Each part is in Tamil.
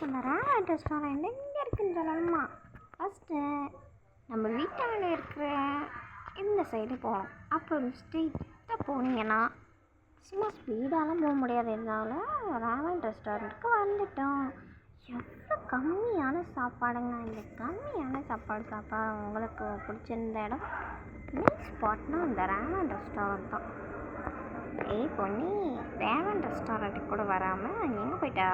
அந்த ராவன் ரெஸ்டாரண்ட் எங்கே இருக்குன்னு சொல்லணுமா? ஃபஸ்ட்டு நம்ம வீட்டாண்ட இருக்கிற இந்த சைடு போகணும். அப்புறம் ஸ்ட்ரெயிட்டாக போனீங்கன்னா சும்மா ஸ்பீடாலாம் போக முடியாது, இருந்தாலும் ராவன் ரெஸ்டாரண்ட்டுக்கு வந்துட்டோம். எவ்வளோ கம்மியான சாப்பாடுங்க! இந்த கம்மியான சாப்பாடு சாப்பாடு உங்களுக்கு பிடிச்சிருந்த இடம் மெயின் ஸ்பாட்னா அந்த ராவன் ரெஸ்டாரண்ட் தான். ஏய் பொண்ணி, ரேவன் ரெஸ்டாரண்ட்டுக்கு கூட வராமல் எங்கே போயிட்டா?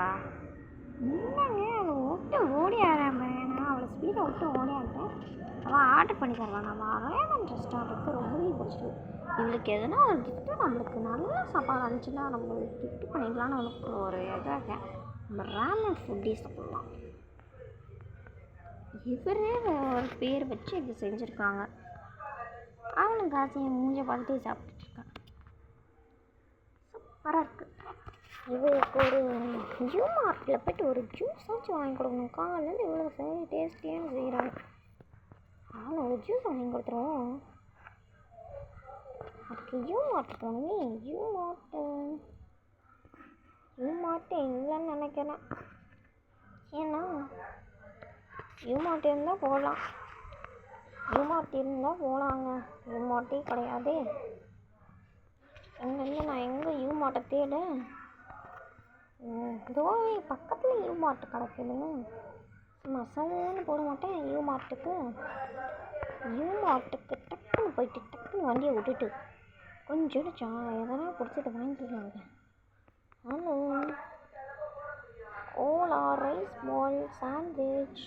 இல்லைங்க, அதை விட்டு ஓடி ஆறாம நான் அவளை ஸ்பீடை விட்டு ஓடியாட்டேன். அவள் ஆர்டர் பண்ணி தருவான். நம்ம ரேவன் ரெஸ்டாரண்ட்டுக்கு ரொம்பவே பிடிச்சிடும். இவளுக்கு எதுனா ஒரு கிஃப்ட்டு, நம்மளுக்கு நல்ல சாப்பாடு இருந்துச்சுன்னா நம்மளுக்கு கிஃப்ட் பண்ணிக்கலான்னு அவளுக்கு ஒரு இதாக நம்ம ரேவன் ஃபுட்டி சாப்பிட்லாம். இவரே ஒரு பேர் வச்சு இப்படி செஞ்சுருக்காங்க. அவனும் காசையை மூஞ்ச பார்த்துட்டே சாப்பிட்டுட்டு இருக்கான். சூப்பராக இருக்குது. இவளுக்கு ஒரு ஜூ மார்ட்டில் போய்ட்டு ஒரு ஜூஸாச்சும் வாங்கி கொடுக்கணும். காலையில் இவ்வளோ சரி டேஸ்டியாக செய்கிறாங்க. அதனால் ஒரு ஜூஸ் வாங்கி கொடுத்துருவோம். அதுக்கு யூ மார்ட் போகணுமே. யூ மார்ட்டு இல்லைன்னு நினைக்கிறேன். ஏன்னா யூ மார்ட் இருந்தால் போகலாம். யூ மார்ட் இருந்தால் போகலாங்க. யூ மார்ட்டே கிடையாதே. எங்கேருந்து நான் எங்கே யூ மார்ட்டை தேட? இதுவே பக்கத்தில் யூ மார்ட் கிடக்குதுங்க. மசாலான்னு போட மாட்டேன். யூ மார்ட்டுக்கு டக்குன்னு போயிட்டு டக்குன்னு வண்டியை விட்டுட்டு கொஞ்சோண்டு எதனா பிடிச்சது வாங்கிக்கலாங்க. ஹலோ, ஓலா ரைஸ் பால் சாண்ட்விச்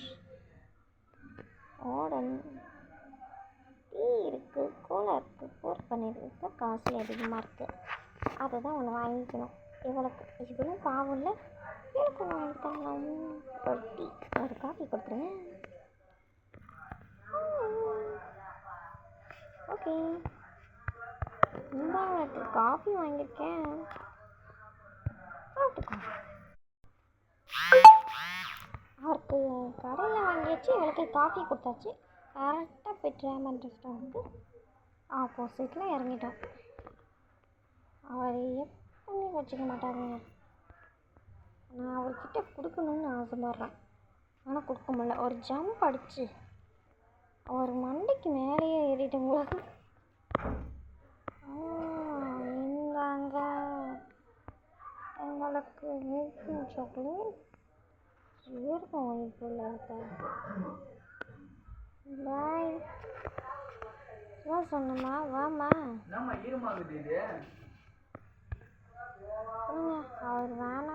ஆர்டர். டீ இருக்குது, கோலா இருக்குது, போர் பண்ணிருக்கு. காசு அதிகமாக இருக்குது. அதை தான் ஒன்று வாங்கிக்கணும். இவளும் பாவம் இல்லை, எனக்கு வாங்கி தரலாம். ஒரு டீ ஒரு காஃபி கொடுத்துருங்க. ஓகே, உங்களுக்கு காஃபி வாங்கியிருக்கேன், சாப்பிட்டுக்கோ. அவருக்கு கடையில் வாங்கியாச்சு, இவளுக்கு காஃபி கொடுத்தாச்சு. கரெக்டாக போய்ட்டு ரேவன் ரெஸ்டாரண்ட்டுக்கு ஆப்போசிட்டில் இறங்கிட்டோம். அவர் எப்பவுமே வச்சுக்க மாட்டாருங்க. நான் அவர்கிட்ட கொடுக்கணும்னு ஆசைப்படுறேன், ஆனால் கொடுக்க முடியல. ஒரு ஜம்ப் அடிச்சு அவர் மண்டைக்கு மேலேயே ஏறிட்டேன் உங்களுக்கு. இந்தாங்க உங்களுக்கு சாக்லேட் இருக்கும். வாய்ப்புள்ள பாய். சொன்னம்மா வாம்மா. அவர் வேணாம்.